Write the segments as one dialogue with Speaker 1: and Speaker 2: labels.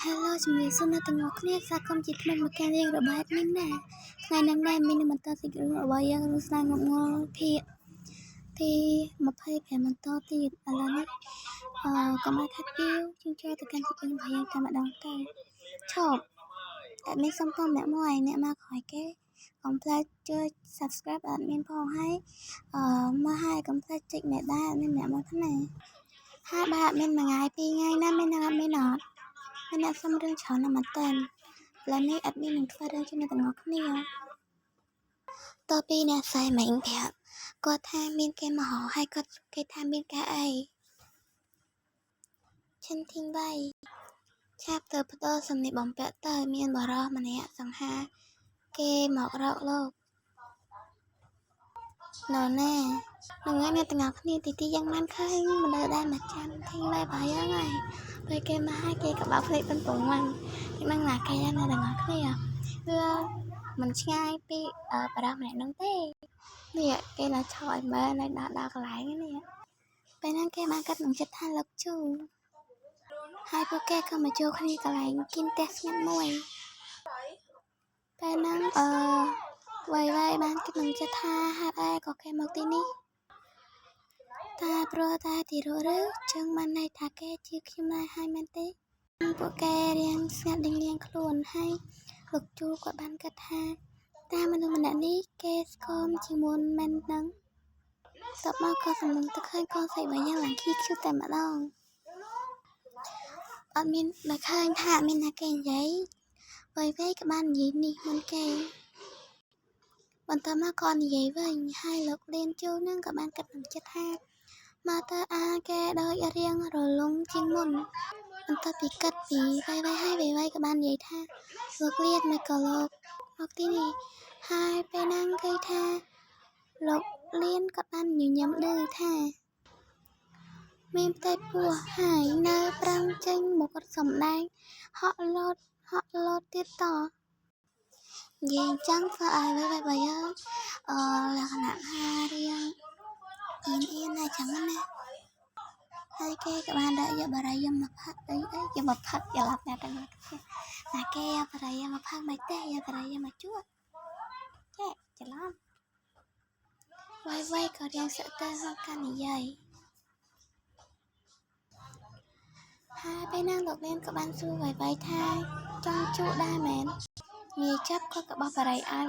Speaker 1: Hello ជំរាបសួរអ្នកទាំងអស់គ្នាស្វាគមន៍ជាថ្មីមកការរៀនរបស់នេះណាថ្ងៃនេះដែរមានបន្តសេចក្ដីរបស់យើងនឹងស្ដាយងប់ងល់ភាគទី25បន្តទៀតឥឡូវនេះកុំឲ្យខាត់ពេលជាងចូលទៅកាន់សេចក្ដីរបស់យើងតែម្ដងទៅឈប់admin សុំតអ្នកមួយអ្នកមកក្រោយគេកុំភ្លេចជួយ subscribe admin ផងហើយមកហើយកុំភ្លេចចុច medal admin អ្នកមកផងណាហើយបើ admin មួយថ្ងៃពីរថ្ងៃណាមានអ្នកអត់មានអត់អ្នកសុំរឿងច្រើនណាស់មែនតើឥឡូវនេះអត់មាននឹងធ្វើរឿងជាមួយទាំងអស់គ្នាតពីអ្នកស្រីមិញប្រាប់គាត់ថាមានគេមកហៅហើយគាត់គេថាមានការអីឈិនធីងវៃឆាប់ទៅផ្ដោសំនីបំពាក់ទៅមានបរិសម្នាក់សង្ហាគេមករកលោកណ៎ណានឹងឲ្យអ្នកទាំងអស់គ្នាទីយ៉ាងបានឃើញមនុស្សដែលមកចាំធីងវៃបាយហ្នឹងហើយពេលគេមកឲ្យគេក៏បោកភ្លេចប៉ុណ្ណឹងហ្នឹងទីមិនណាគេអ្នកទាំងអស់គ្នាវាមិនឆ្ងាយពីបរិសម្នាក់ហ្នឹងទេនេះគេឡើងឆោឲ្យមើលនៅដល់កន្លែងនេះពេលហ្នឹងគេបានកាត់នឹងចិត្តថាលោកជូហើយពួកគេក៏មកជួគ្នាកន្លែងគិនផ្ទះស្ងាត់មួយពេលហ្នឹងវាយបានគិតនឹងចិត្តថាហេតុអីក៏គេមកទីនេះតែព្រោះតែទីរੂឬចឹងបានន័យថាគេជាខ្ញុំដែរហើយមែនទេពួកគេរៀងស្ងាត់លៀងខ្លួនហើយលោកជូគាត់បានគិតថាតាមមនុស្សម្នាក់នេះគេស្គមជាមុនមែនហ្នឹងតបមកក៏សម្លឹងទៅឃើញកូនស្រីរបស់យើងឡើងខៀវតែម្ដងអត់មានដែលឃើញថាមានតែគេនិយាយវាយក៏បាននិយាយនេះមុនគេបន្តមកក៏និយាយវិញហើយលោកលៀនជូនឹងក៏បានគិតនឹងចិត្តថាមកតើគេដូចរៀងរលងជាងមុនបន្តពីគិតពីវាយហើយក៏បាននិយាយថាលោកលៀនមកក៏លោកមកទីនេះហើយពេលហ្នឹងគេថាលោកលៀនក៏បានញញឹមដឹងថាមានផ្ទៃពោះហើយនៅប្រាំងចេញមុខសម្ដែងហក់លោតទៀតតនិយាយអញ្ចឹងធ្វើឲ្យវាយលក្ខណៈថារៀងអៀនណាចឹងណាហើយគេក៏បានដាក់យកបារីយមកផឹកអីយកមកផឹកច្រឡំអ្នកទាំងអស់គ្នាតែគេយកបារីយមកផឹកមិនទេយកបារីយមកជួបចេះច្រឡំវាយក៏រៀងសឹកទៅក្នុងការនិយាយហើយពេលហ្នឹងលោកលៀនក៏បានសួរវាយថាចង់ជួបដែរមែនងាយចាប់គាត់ក៏បោះបារីឲ្យ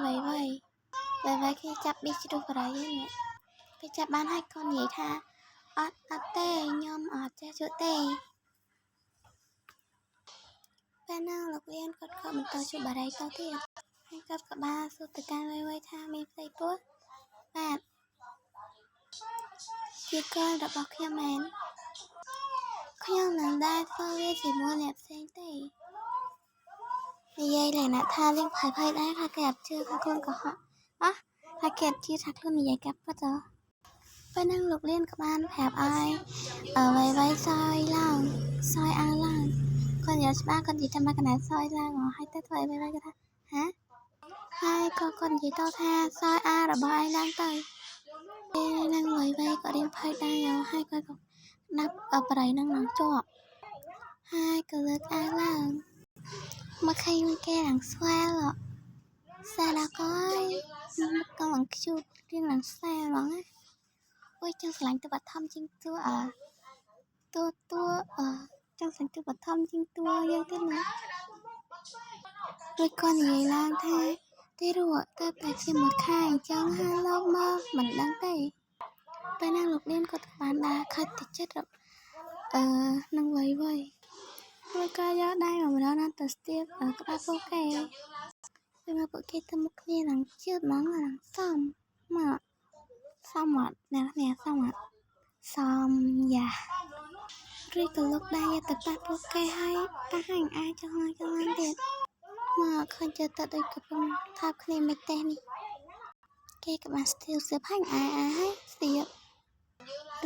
Speaker 1: វាយគេចាប់ប៊ីជ្រុះបារីនេះពេលចាប់បានហើយគាត់និយាយថាអត់ទេខ្ញុំអត់ចេះជួបទេពេលហ្នឹងលោកលៀនគាត់ក៏បន្តជួបបារីទៅទៀតហើយគាត់ក៏បានសួរទៅកាន់វាយថាមានផ្ទៃពោះបាទជាកូនរបស់ខ្ញុំមែនខ្ញុំនឹងដែរធ្វើវាជាមួយអ្នកផ្សេងទេនិយាយលេណាថាលេងភ័យដែរថាគេអត់ជឿថាខ្លួនកុហកថាគេអត់ជឿថាខ្លួននិយាយកាប់ពិតពេលហ្នឹងលោកលៀនក៏បានប្រាប់ឲ្យវាយសោយឡើងគាត់និយាយច្បាស់គាត់និយាយតាមកណ្ដាលសោយឡើងហើយទៅធ្វើឲ្យវាយគាត់ថាហាហើយក៏គាត់និយាយតថាសោយរបស់ឯងឡើងទៅពេលហ្នឹងវាយក៏រៀងភ័យដែរហើយគាត់ក៏ណាប់បរិយហ្នឹងឡើងជាប់ហើយក៏លើកឡើងមកឃើញគេឡើងស្វែលសាឡាកយក៏ឡើងខ្ជូតរៀងឡើងស្វែលហ្មងអូយចង់ឆ្លាញ់ទៅបឋមជាងតួចង់ឆ្លាញ់ទៅបឋមជាងតួយើងទៀតណារួចគាត់និយាយឡើងថាទេរੂទៅតែជាមួយខែអញ្ចឹងហើយលោកមកមិនដឹងទេពេលហ្នឹងលោកលៀនគាត់បានដើរខិតទៅចិត្តនឹងវាយរួចក៏យកដៃមកម្ដងណាទៅស្ទាបក្បាលពួកគេពេលមកពួកគេទៅមុខគ្នាឡើងជឿតហ្មងឡើងសមមកសមអត់អ្នកសមអត់សមយ៉ាឬក៏លោកដៃយកទៅប៉ះពួកគេហើយប៉ះហើយអាចចង់ឡើងទៀតមកឃើញជើទៅដូចកំពុងថាបគ្នាមិនទេនេះគេក៏បានស្ទាបហើយហើយស្ទាប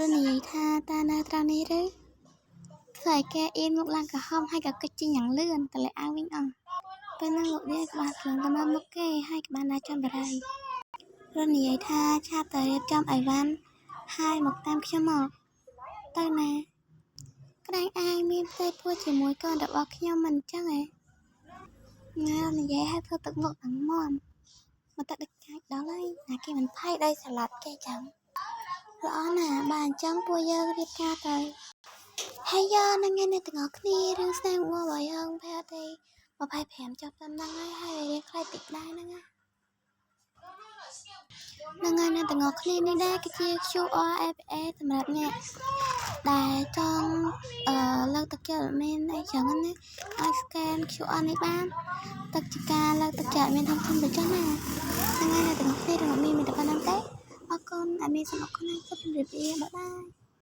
Speaker 1: ឬនិយាយថាតានៅត្រង់នេះឬស្អីគេអៀនមុខឡើងក្រហមហើយក៏គិតជាយ៉ាងលឿនតលែអាវិញអស់ពេលហ្នឹងលោកលាក្បាលស្លងទៅមកមុខគេហើយក៏បានដាក់ចំបារីឬនិយាយថាឆាប់ទៅរៀបចំអីវ៉ាន់ហើយមកតាមខ្ញុំមកទៅណា ក្តាំងអាយមានផ្ទៃពោះជាមួយកូនរបស់ខ្ញុំមិនចឹងហ៎ណានិយាយឲ្យធ្វើទឹកមុខទាំងមមមកទឹកដឹកចាច់ដល់ហើយណាគេមិនផៃដោយសាឡាត់គេចឹងល្អណាស់បើអញ្ចឹងពួកយើងរៀបការទៅហើយយកនឹងឯអ្នកទាំងអស់គ្នារឿងស្នេហ៍មកឲ្យយើងប្រហែលទេ25ចាប់តាមហ្នឹងហើយរៀបខ្លីតិចដែរហ្នឹងណានឹងឯអ្នកទាំងអស់គ្នានេះដែរគឺជា QRFA សម្រាប់អ្នកដែលចង់លើកទឹកចិត្តមានអីចឹងណាឲ្យ scan QR នេះបានទឹកជាការលើកទឹកចិត្តមានធំទៅចឹងណាហ្នឹងឯអ្នកទាំងអស់គ្នាទាំងអត់មានតែប៉ុណ្្នឹងទេអរគុណអត់មានសូមអរគុណណាស់ជម្រាបលាបាយបាយ